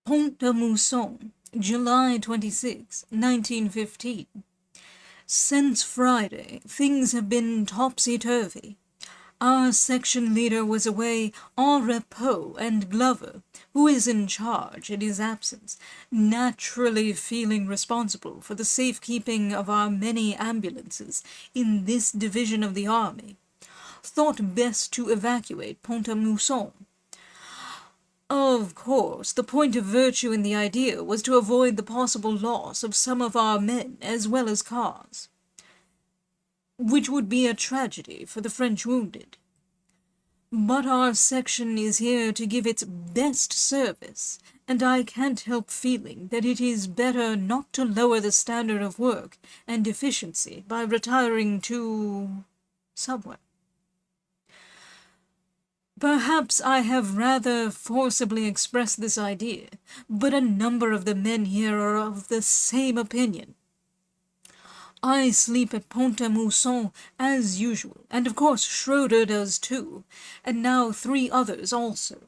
Pont-à-Mousson, July 26, 1915. Since Friday, things have been topsy-turvy. Our section leader was away en repos, and Glover, who is in charge in his absence, naturally feeling responsible for the safekeeping of our many ambulances in this division of the army, thought best to evacuate Pont-à-Mousson. Of course, the point of virtue in the idea was to avoid the possible loss of some of our men as well as cars, which would be a tragedy for the French wounded. But our section is here to give its best service, and I can't help feeling that it is better not to lower the standard of work and efficiency by retiring to somewhere. Perhaps I have rather forcibly expressed this idea, but a number of the men here are of the same opinion. I sleep at Pont-à-Mousson as usual, and of course Schroeder does too, and now 3 others also.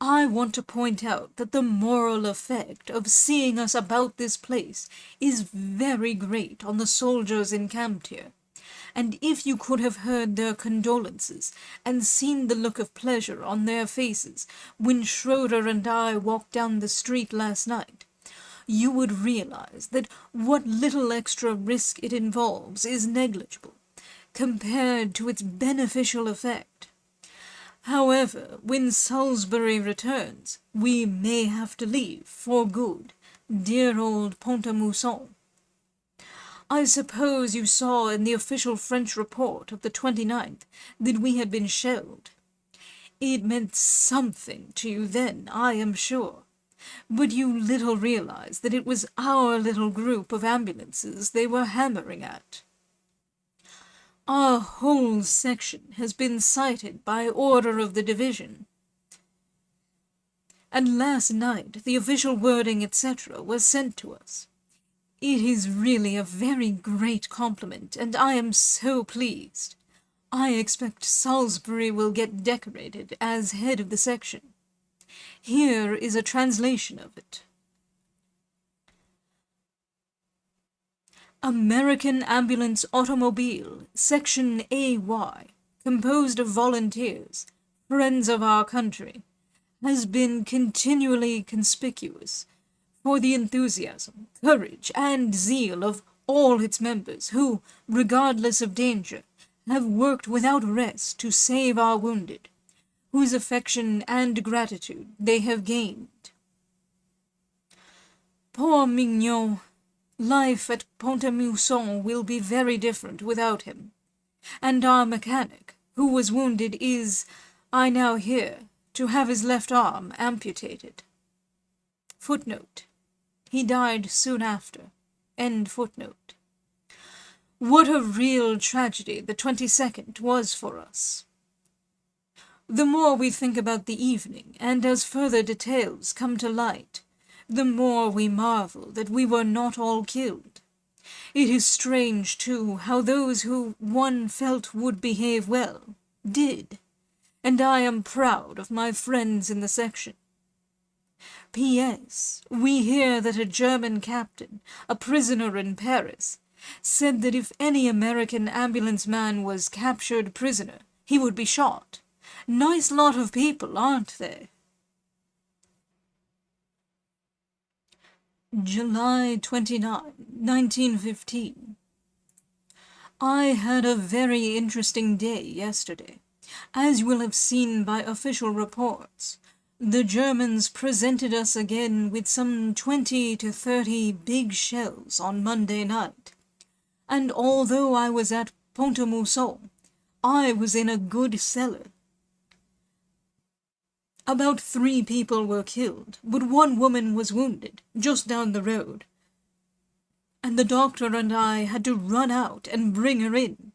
I want to point out that the moral effect of seeing us about this place is very great on the soldiers encamped here. And if you could have heard their condolences and seen the look of pleasure on their faces when Schroeder and I walked down the street last night, you would realize that what little extra risk it involves is negligible compared to its beneficial effect. However, when Salisbury returns, we may have to leave for good dear old Pont-à-Mousson. I suppose you saw in the official French report of the 29th that we had been shelled. It meant something to you then, I am sure, but you little realized that it was our little group of ambulances they were hammering at. Our whole section has been cited by order of the division, and last night the official wording, etc., was sent to us. It is really a very great compliment, and I am so pleased. I expect Salisbury will get decorated as head of the section. Here is a translation of it. American Ambulance Automobile, Section AY, composed of volunteers, friends of our country, has been continually conspicuous for the enthusiasm, courage, and zeal of all its members who, regardless of danger, have worked without rest to save our wounded, whose affection and gratitude they have gained. Poor Mignon, life at Pont-à-Mousson will be very different without him, and our mechanic, who was wounded, is, I now hear, to have his left arm amputated. Footnote. He died soon after. End footnote. What a real tragedy the 22nd was for us. The more we think about the evening, and as further details come to light, the more we marvel that we were not all killed. It is strange, too, how those who one felt would behave well, did, and I am proud of my friends in the section. P.S. We hear that a German captain, a prisoner in Paris, said that if any American ambulance man was captured prisoner, he would be shot. Nice lot of people, aren't they? July 29, 1915. I had a very interesting day yesterday. As you will have seen by official reports, the Germans presented us again with some 20 to 30 big shells on Monday night, and although I was at Pont-à-Mousson, I was in a good cellar. About 3 people were killed, but 1 woman was wounded, just down the road, and the doctor and I had to run out and bring her in.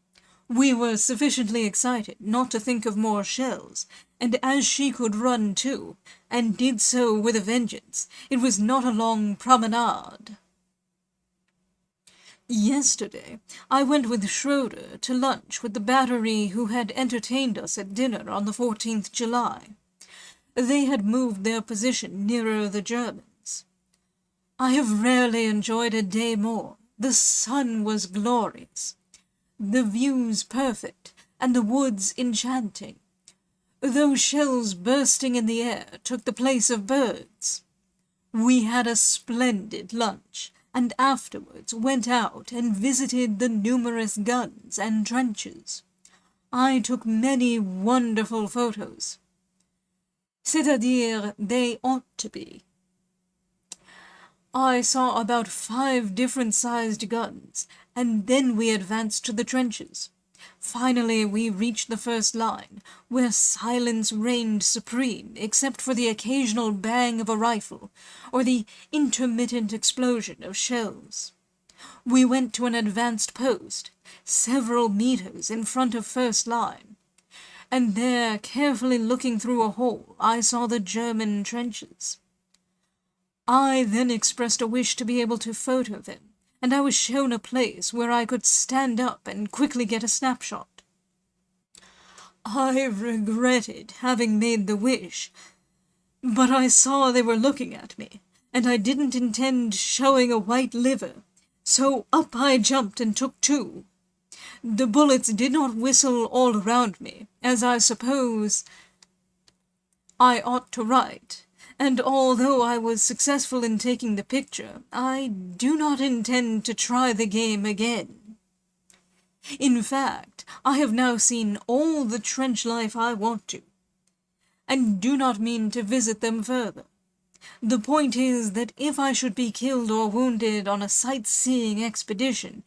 We were sufficiently excited not to think of more shells, and as she could run too, and did so with a vengeance, it was not a long promenade. Yesterday, I went with Schroeder to lunch with the battery who had entertained us at dinner on the 14th July. They had moved their position nearer the Germans. I have rarely enjoyed a day more. The sun was glorious, the views perfect, and the woods enchanting. Those shells bursting in the air took the place of birds. We had a splendid lunch, and afterwards went out and visited the numerous guns and trenches. I took many wonderful photos. C'est-à-dire, they ought to be. I saw about 5 different-sized guns, and then we advanced to the trenches. Finally, we reached the first line, where silence reigned supreme except for the occasional bang of a rifle or the intermittent explosion of shells. We went to an advanced post, several meters in front of first line, and there, carefully looking through a hole, I saw the German trenches. I then expressed a wish to be able to photo them, and I was shown a place where I could stand up and quickly get a snapshot. I regretted having made the wish, but I saw they were looking at me, and I didn't intend showing a white liver, so up I jumped and took 2. The bullets did not whistle all around me, as I suppose I ought to write, and although I was successful in taking the picture, I do not intend to try the game again. In fact, I have now seen all the trench life I want to, and do not mean to visit them further. The point is that if I should be killed or wounded on a sightseeing expedition,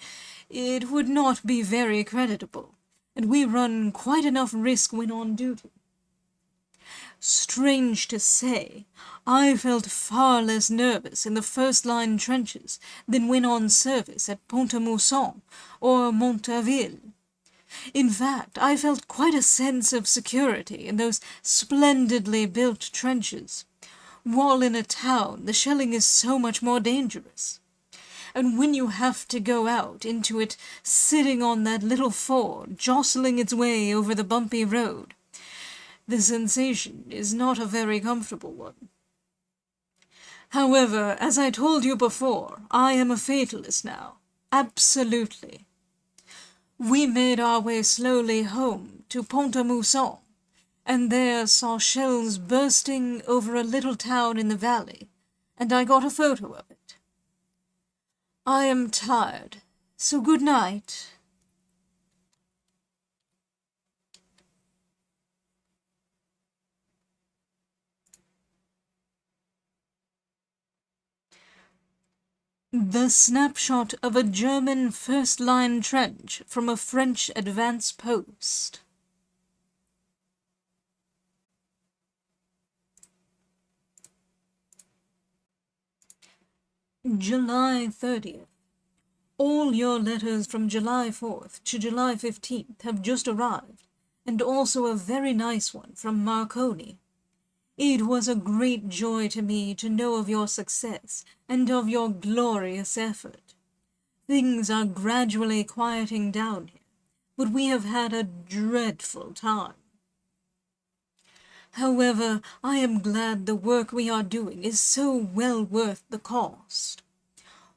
it would not be very creditable, and we run quite enough risk when on duty. Strange to say, I felt far less nervous in the first-line trenches than when on service at Pont-à-Mousson or Montauville. In fact, I felt quite a sense of security in those splendidly built trenches, while in a town the shelling is so much more dangerous. And when you have to go out into it sitting on that little Ford, jostling its way over the bumpy road, the sensation is not a very comfortable one. However, as I told you before, I am a fatalist now. Absolutely. We made our way slowly home to Pont-à-Mousson, and there saw shells bursting over a little town in the valley, and I got a photo of it. I am tired, so good night. The snapshot of a German first-line trench from a French advance post. July 30th. All your letters from July 4th to July 15th have just arrived, and also a very nice one from Marconi. It was a great joy to me to know of your success and of your glorious effort. Things are gradually quieting down here, but we have had a dreadful time. However, I am glad the work we are doing is so well worth the cost.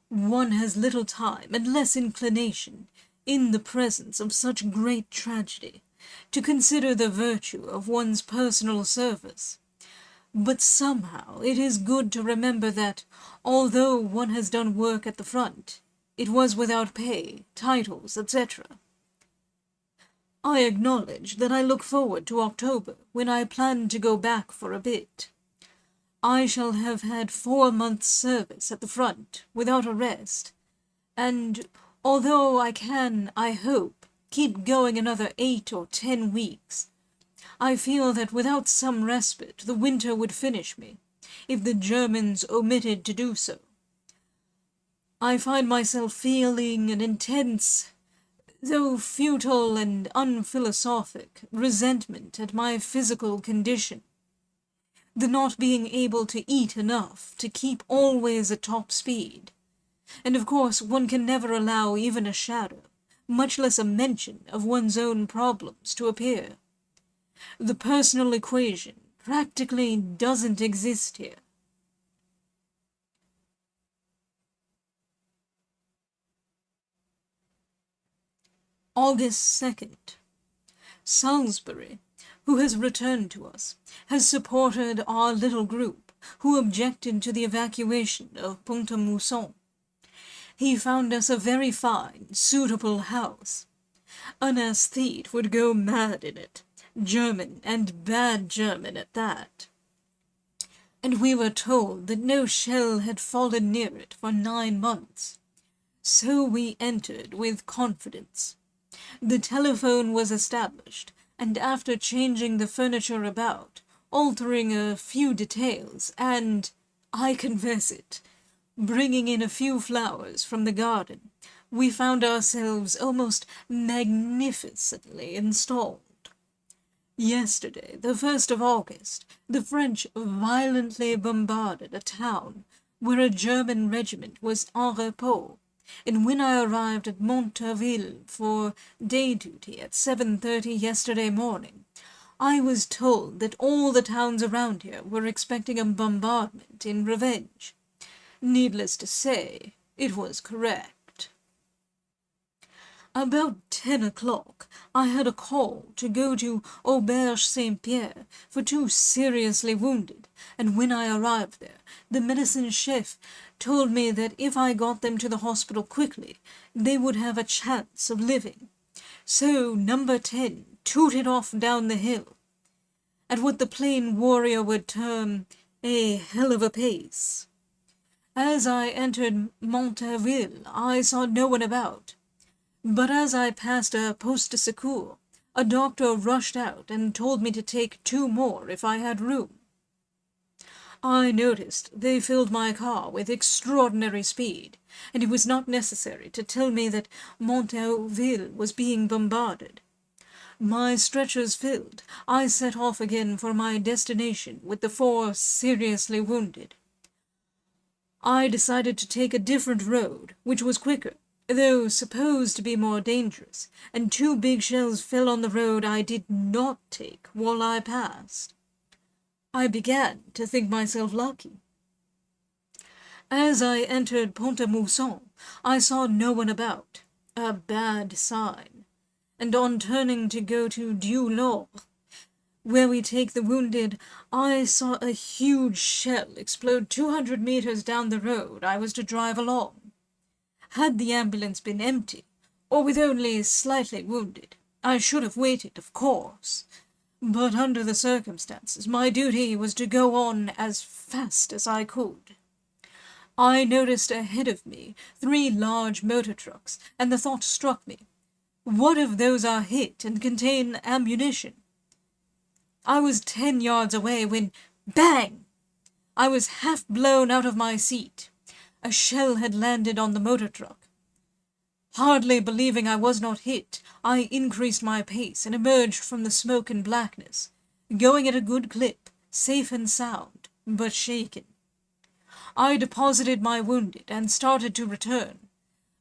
One has little time and less inclination, in the presence of such great tragedy, to consider the virtue of one's personal service. But somehow it is good to remember that, although one has done work at the front, it was without pay, titles, etc. I acknowledge that I look forward to October, when I plan to go back for a bit. I shall have had 4 months' service at the front, without a rest, and although I can, I hope, keep going another 8 or 10 weeks, I feel that without some respite the winter would finish me, if the Germans omitted to do so. I find myself feeling an intense, though futile and unphilosophic, resentment at my physical condition. The not being able to eat enough to keep always at top speed. And of course one can never allow even a shadow, much less a mention of one's own problems to appear. The personal equation practically doesn't exist here. August 2nd. Salisbury, who has returned to us, has supported our little group who objected to the evacuation of Pont-à-Mousson. He found us a very fine, suitable house. An aesthete would go mad in it, German and bad German at that. And we were told that no shell had fallen near it for 9 months. So we entered with confidence. The telephone was established, and after changing the furniture about, altering a few details, and, I confess it, bringing in a few flowers from the garden, we found ourselves almost magnificently installed. Yesterday, the 1st of August, the French violently bombarded a town where a German regiment was en repos, and when I arrived at Montauville for day duty at 7:30 yesterday morning, I was told that all the towns around here were expecting a bombardment in revenge. Needless to say, it was correct. About 10 o'clock, I had a call to go to Auberge Saint-Pierre for 2 seriously wounded, and when I arrived there, the medicine chef told me that if I got them to the hospital quickly, they would have a chance of living. So number 10 tooted off down the hill, at what the plain warrior would term a hell of a pace. As I entered Montauville, I saw no one about. But as I passed a poste de secours, a doctor rushed out and told me to take 2 more if I had room. I noticed they filled my car with extraordinary speed, and it was not necessary to tell me that Montauville was being bombarded. My stretchers filled, I set off again for my destination with the 4 seriously wounded. I decided to take a different road, which was quicker, though supposed to be more dangerous, and 2 big shells fell on the road I did not take while I passed. I began to think myself lucky. As I entered Pont-à-Mousson, I saw no one about, a bad sign, and on turning to go to Dieu-Lord, where we take the wounded, I saw a huge shell explode 200 meters down the road I was to drive along. Had the ambulance been empty, or with only slightly wounded, I should have waited, of course. But under the circumstances, my duty was to go on as fast as I could. I noticed ahead of me 3 large motor trucks, and the thought struck me, what if those are hit and contain ammunition? I was 10 yards away when, bang! I was half blown out of my seat. A shell had landed on the motor truck. Hardly believing I was not hit, I increased my pace and emerged from the smoke and blackness, going at a good clip, safe and sound, but shaken. I deposited my wounded and started to return,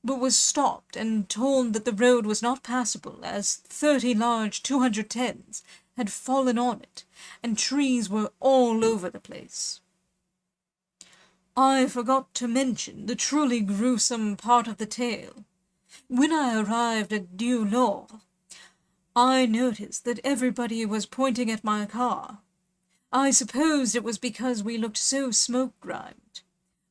but was stopped and told that the road was not passable as 30 large 210s had fallen on it, and trees were all over the place. I forgot to mention the truly gruesome part of the tale. When I arrived at Dieu-Lord, I noticed that everybody was pointing at my car. I supposed it was because we looked so smoke-grimed.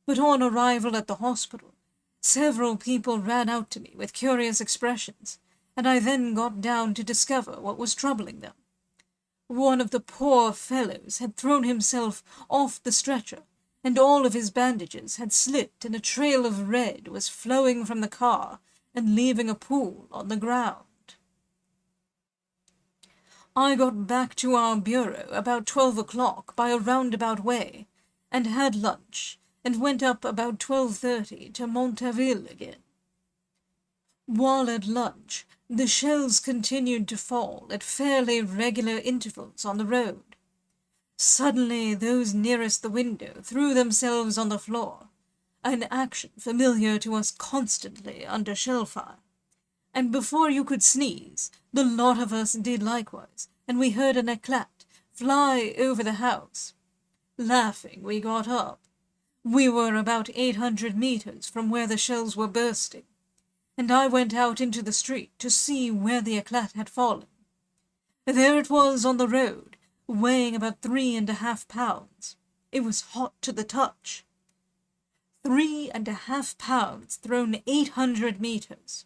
But on arrival at the hospital, several people ran out to me with curious expressions, and I then got down to discover what was troubling them. One of the poor fellows had thrown himself off the stretcher, and all of his bandages had slipped, and a trail of red was flowing from the car and leaving a pool on the ground. I got back to our bureau about 12 o'clock by a roundabout way, and had lunch, and went up about 12:30 to Montauville again. While at lunch, the shells continued to fall at fairly regular intervals on the road. Suddenly those nearest the window threw themselves on the floor, an action familiar to us constantly under shell fire, and before you could sneeze, the lot of us did likewise, and we heard an éclat, fly over the house. Laughing, we got up. We were about 800 meters from where the shells were bursting, and I went out into the street to see where the eclat had fallen. There it was on the road, weighing about 3.5 pounds. It was hot to the touch. 3.5 pounds thrown 800 meters.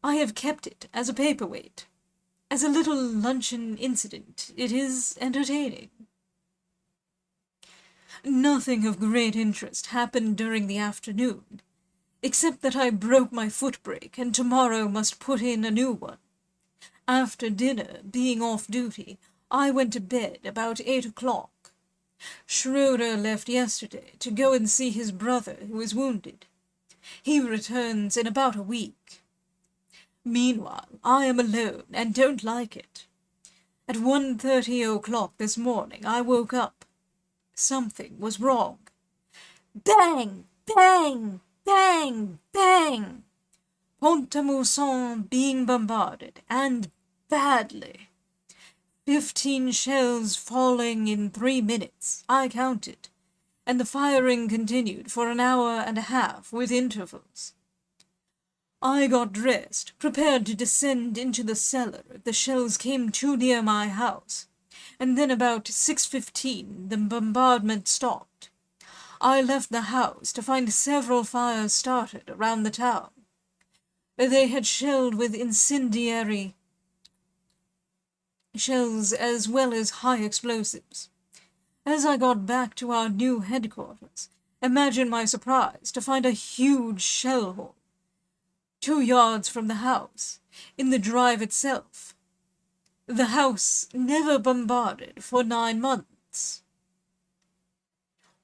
I have kept it as a paperweight. As a little luncheon incident, it is entertaining. Nothing of great interest happened during the afternoon, except that I broke my foot brake and tomorrow must put in a new one. After dinner, being off duty, I went to bed about 8 o'clock. Schroeder left yesterday to go and see his brother who is wounded. He returns in about a week. Meanwhile, I am alone and don't like it. At 1:30 o'clock this morning, I woke up. Something was wrong. Bang! Bang! Bang! Bang! Pont-à-Mousson being bombarded, and badly. 15 shells falling in 3 minutes, I counted, and the firing continued for an hour and a half with intervals. I got dressed, prepared to descend into the cellar if the shells came too near my house, and then about 6:15 the bombardment stopped. I left the house to find several fires started around the town. They had shelled with incendiary shells as well as high explosives. As I got back to our new headquarters, imagine my surprise to find a huge shell hole 2 yards from the house, in the drive itself. The house never bombarded for 9 months.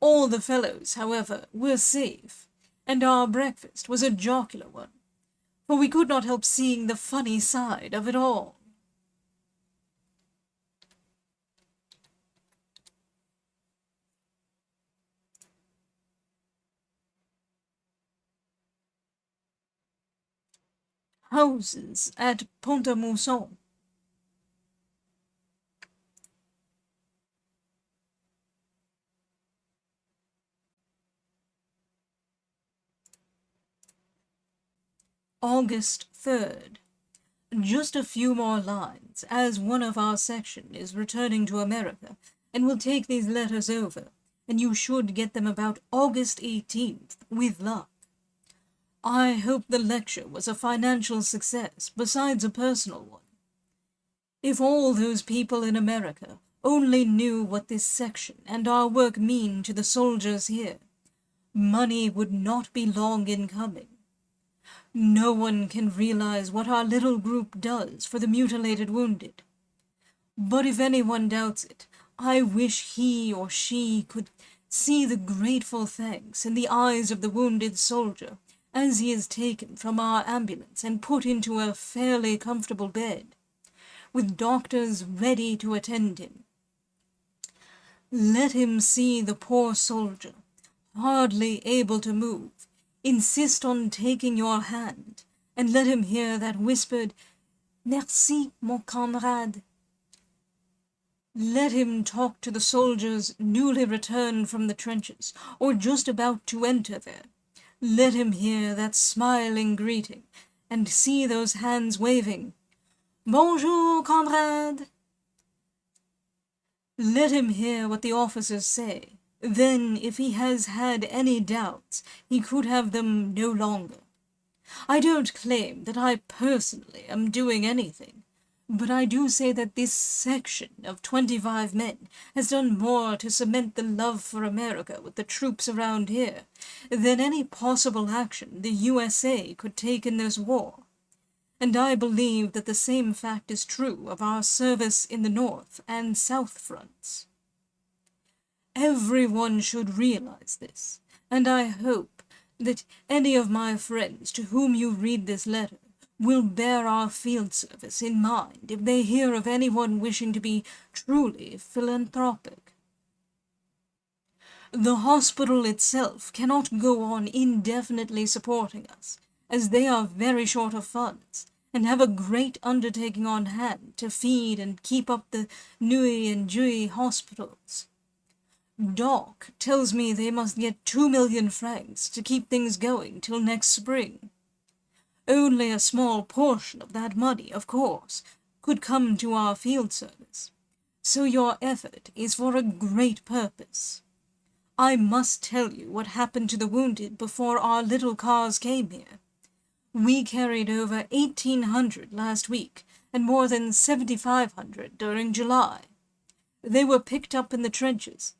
All the fellows, however, were safe, and our breakfast was a jocular one, for we could not help seeing the funny side of it all. Houses at Pont-à-Mousson. August 3rd. Just a few more lines, as one of our section is returning to America and will take these letters over, and you should get them about August 18th, with luck. I hope the lecture was a financial success besides a personal one. If all those people in America only knew what this section and our work mean to the soldiers here, money would not be long in coming. No one can realize what our little group does for the mutilated wounded. But if anyone doubts it, I wish he or she could see the grateful thanks in the eyes of the wounded soldier as he is taken from our ambulance and put into a fairly comfortable bed, with doctors ready to attend him. Let him see the poor soldier, hardly able to move, insist on taking your hand, and let him hear that whispered, "Merci, mon camarade." Let him talk to the soldiers newly returned from the trenches, or just about to enter there. Let him hear that smiling greeting, and see those hands waving, "Bonjour, comrade." Let him hear what the officers say. Then, if he has had any doubts, he could have them no longer. I don't claim that I personally am doing anything, but I do say that this section of 25 men has done more to cement the love for America with the troops around here than any possible action the USA could take in this war. And I believe that the same fact is true of our service in the North and South fronts. Everyone should realize this, and I hope that any of my friends to whom you read this letter will bear our field service in mind if they hear of anyone wishing to be truly philanthropic. The hospital itself cannot go on indefinitely supporting us, as they are very short of funds, and have a great undertaking on hand to feed and keep up the Nui and Jui hospitals. Doc tells me they must get 2 million francs to keep things going till next spring. Only a small portion of that money, of course, could come to our field service. So your effort is for a great purpose. I must tell you what happened to the wounded before our little cars came here. We carried over 1,800 last week, and more than 7,500 during July. They were picked up in the trenches,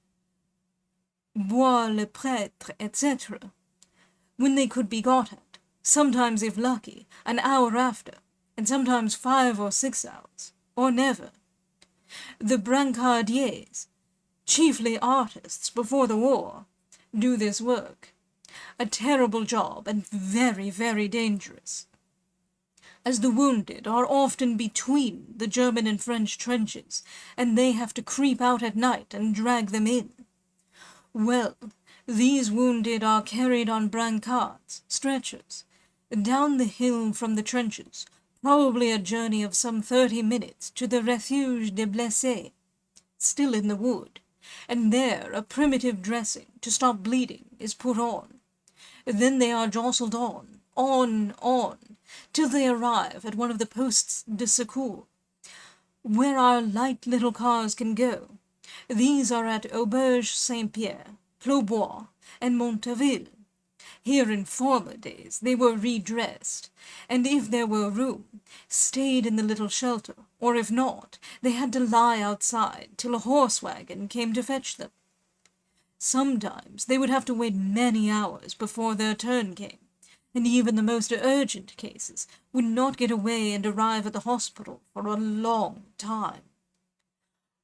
Bois-le-Prêtre, etc., when they could be got at, sometimes, if lucky, an hour after, and sometimes 5 or 6 hours, or never. The brancardiers, chiefly artists before the war, do this work. A terrible job and very, very dangerous, as the wounded are often between the German and French trenches, and they have to creep out at night and drag them in. Well, these wounded are carried on brancards, stretchers, down the hill from the trenches, probably a journey of some 30 minutes to the Refuge des Blessés, still in the wood, and there a primitive dressing to stop bleeding is put on. Then they are jostled on, till they arrive at one of the postes de secours, where our light little cars can go. These are at Auberge Saint-Pierre, Plobois, and Montaville. Here in former days they were redressed, and if there were room, stayed in the little shelter, or if not, they had to lie outside till a horse wagon came to fetch them. Sometimes they would have to wait many hours before their turn came, and even the most urgent cases would not get away and arrive at the hospital for a long time.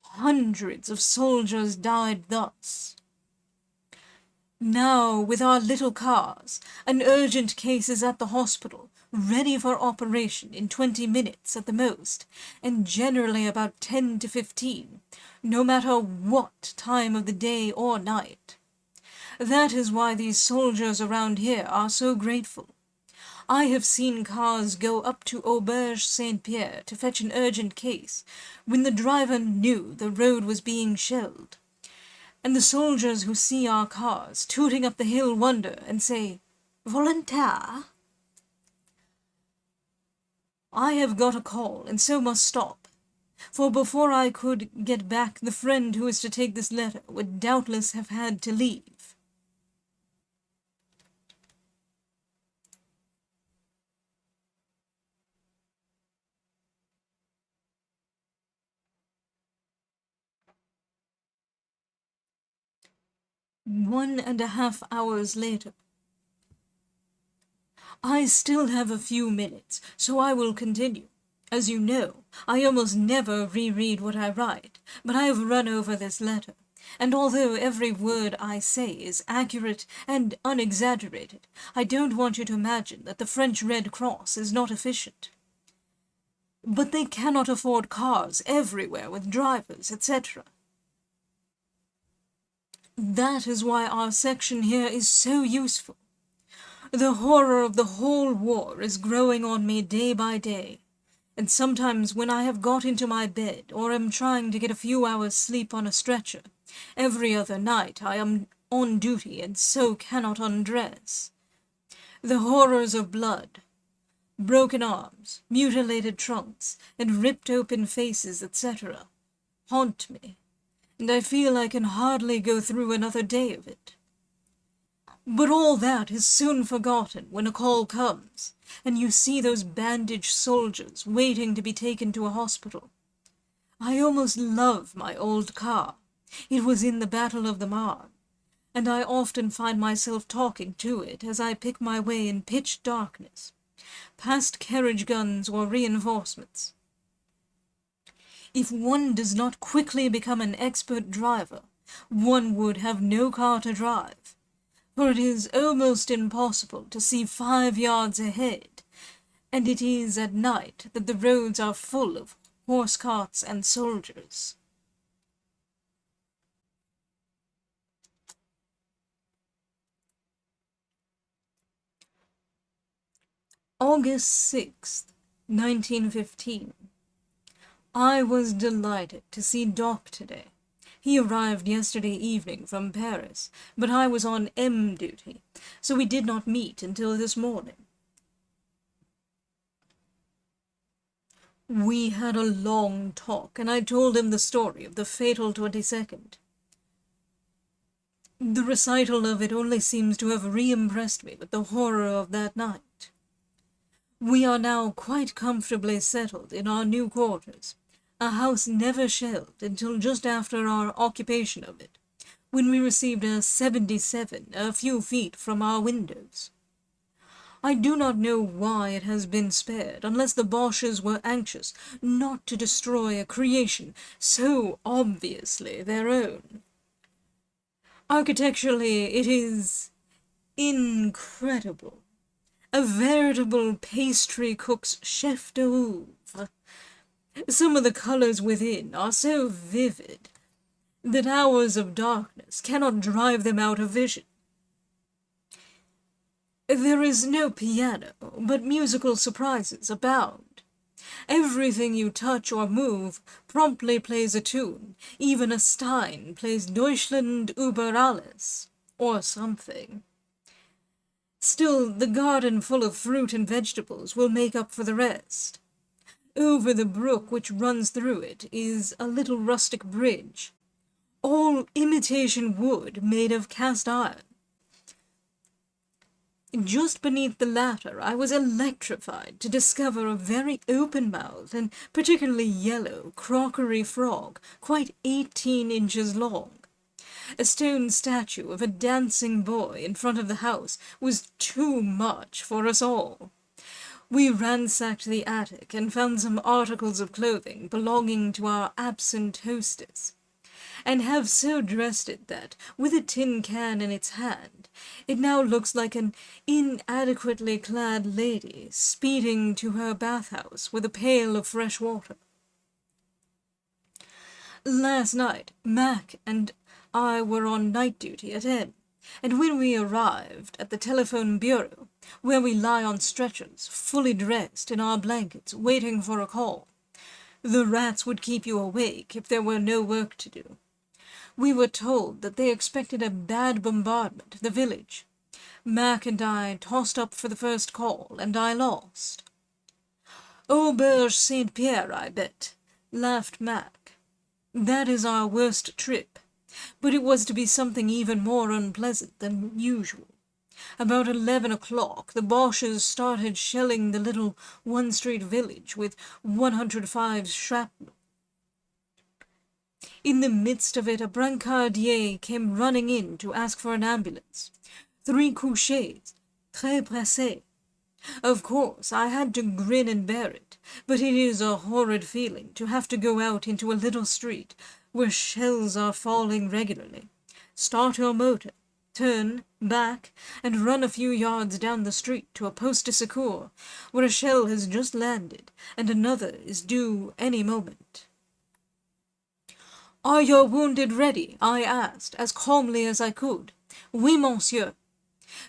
Hundreds of soldiers died thus. Now, with our little cars, an urgent case is at the hospital, ready for operation in 20 minutes at the most, and generally about 10 to 15, no matter what time of the day or night. That is why these soldiers around here are so grateful. I have seen cars go up to Auberge Saint-Pierre to fetch an urgent case, when the driver knew the road was being shelled. And the soldiers who see our cars tooting up the hill wonder and say, "Volontaire?" I have got a call, and so must stop, for before I could get back the friend who is to take this letter would doubtless have had to leave. One and a half hours later. I still have a few minutes, so I will continue. As you know, I almost never reread what I write, but I have run over this letter, and although every word I say is accurate and unexaggerated, I don't want you to imagine that the French Red Cross is not efficient. But they cannot afford cars everywhere with drivers, etc. That is why our section here is so useful. The horror of the whole war is growing on me day by day, and sometimes when I have got into my bed or am trying to get a few hours' sleep on a stretcher, every other night I am on duty and so cannot undress. The horrors of blood, broken arms, mutilated trunks, and ripped open faces, etc., haunt me, and I feel I can hardly go through another day of it. But all that is soon forgotten when a call comes, and you see those bandaged soldiers waiting to be taken to a hospital. I almost love my old car. It was in the Battle of the Marne, and I often find myself talking to it as I pick my way in pitch darkness, past carriage guns or reinforcements. If one does not quickly become an expert driver, one would have no car to drive, for it is almost impossible to see 5 yards ahead, and it is at night that the roads are full of horse carts and soldiers. August 6th. 1915. I was delighted to see Doc today. He arrived yesterday evening from Paris, but I was on M duty, so we did not meet until this morning. We had a long talk, and I told him the story of the fatal 22nd. The recital of it only seems to have re-impressed me with the horror of that night. We are now quite comfortably settled in our new quarters, a house never shelled until just after our occupation of it, when we received a 77 a few feet from our windows. I do not know why it has been spared, unless the Boches were anxious not to destroy a creation so obviously their own. Architecturally, it is incredible. A veritable pastry cook's chef d'oeuvre. Some of the colors within are so vivid that hours of darkness cannot drive them out of vision. There is no piano, but musical surprises abound. Everything you touch or move promptly plays a tune. Even a Stein plays Deutschland über alles, or something. Still, the garden full of fruit and vegetables will make up for the rest. Over the brook which runs through it is a little rustic bridge, all imitation wood made of cast iron. Just beneath the latter I was electrified to discover a very open-mouthed and particularly yellow crockery frog, quite 18 inches long. A stone statue of a dancing boy in front of the house was too much for us all. We ransacked the attic and found some articles of clothing belonging to our absent hostess, and have so dressed it that, with a tin can in its hand, it now looks like an inadequately clad lady speeding to her bathhouse with a pail of fresh water. Last night, Mac and I were on night duty at M, and when we arrived at the telephone bureau, where we lie on stretchers, fully dressed in our blankets, waiting for a call, the rats would keep you awake if there were no work to do. We were told that they expected a bad bombardment of the village. Mac and I tossed up for the first call, and I lost. Auberge Saint-Pierre, I bet, laughed Mac. That is our worst trip, but it was to be something even more unpleasant than usual. About 11 o'clock, the Boches started shelling the little one-street village with 105 shrapnel. In the midst of it, a brancardier came running in to ask for an ambulance. 3 couchés, très pressés. Of course, I had to grin and bear it, but it is a horrid feeling to have to go out into a little street where shells are falling regularly. Start your motor, turn, back, and run a few yards down the street to a poste de secours, where a shell has just landed, and another is due any moment. "Are your wounded ready?" I asked, as calmly as I could. "Oui, monsieur."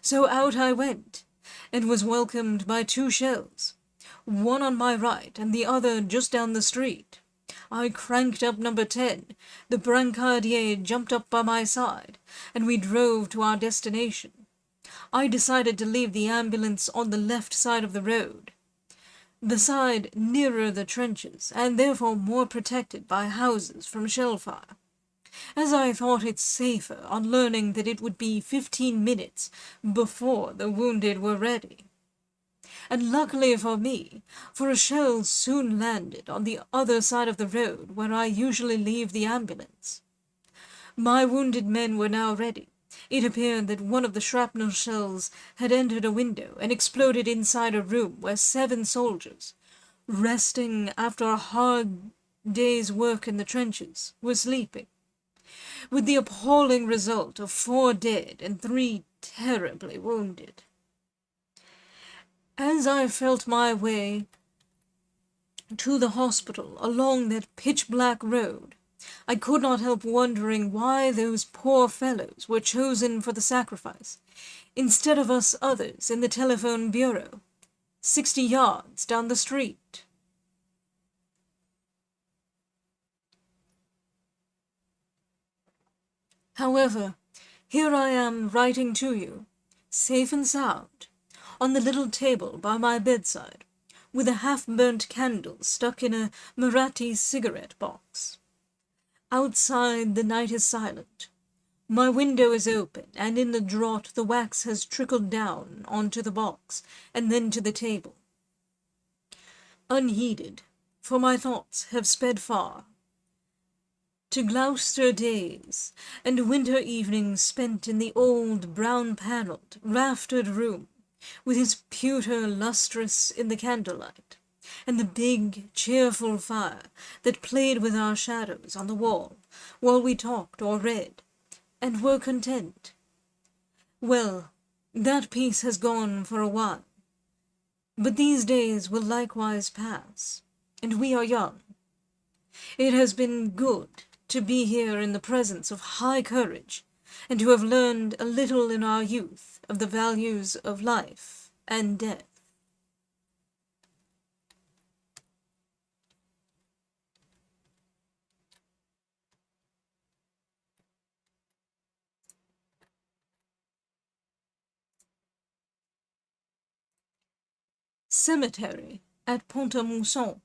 So out I went, and was welcomed by 2 shells, one on my right and the other just down the street. I cranked up number 10, the brancardier jumped up by my side, and we drove to our destination. I decided to leave the ambulance on the left side of the road, the side nearer the trenches, and therefore more protected by houses from shell fire, as I thought it safer on learning that it would be 15 minutes before the wounded were ready. And luckily for me, for a shell soon landed on the other side of the road where I usually leave the ambulance. My wounded men were now ready. It appeared that one of the shrapnel shells had entered a window and exploded inside a room where 7 soldiers, resting after a hard day's work in the trenches, were sleeping, with the appalling result of 4 dead and 3 terribly wounded. As I felt my way to the hospital along that pitch-black road, I could not help wondering why those poor fellows were chosen for the sacrifice, instead of us others in the telephone bureau. 60 yards down the street. However, here I am writing to you, safe and sound, on the little table by my bedside, with a half-burnt candle stuck in a Marathi cigarette box. Outside the night is silent. My window is open, and in the draught the wax has trickled down onto the box, and then to the table. Unheeded, for my thoughts have sped far, to Gloucester days, and winter evenings spent in the old brown-panelled, raftered room, with its pewter lustrous in the candlelight, and the big, cheerful fire that played with our shadows on the wall while we talked or read, and were content. Well, that peace has gone for a while, but these days will likewise pass, and we are young. It has been good to be here in the presence of high courage, and to have learned a little in our youth of the values of life and death. Cemetery at Pont-à-Mousson.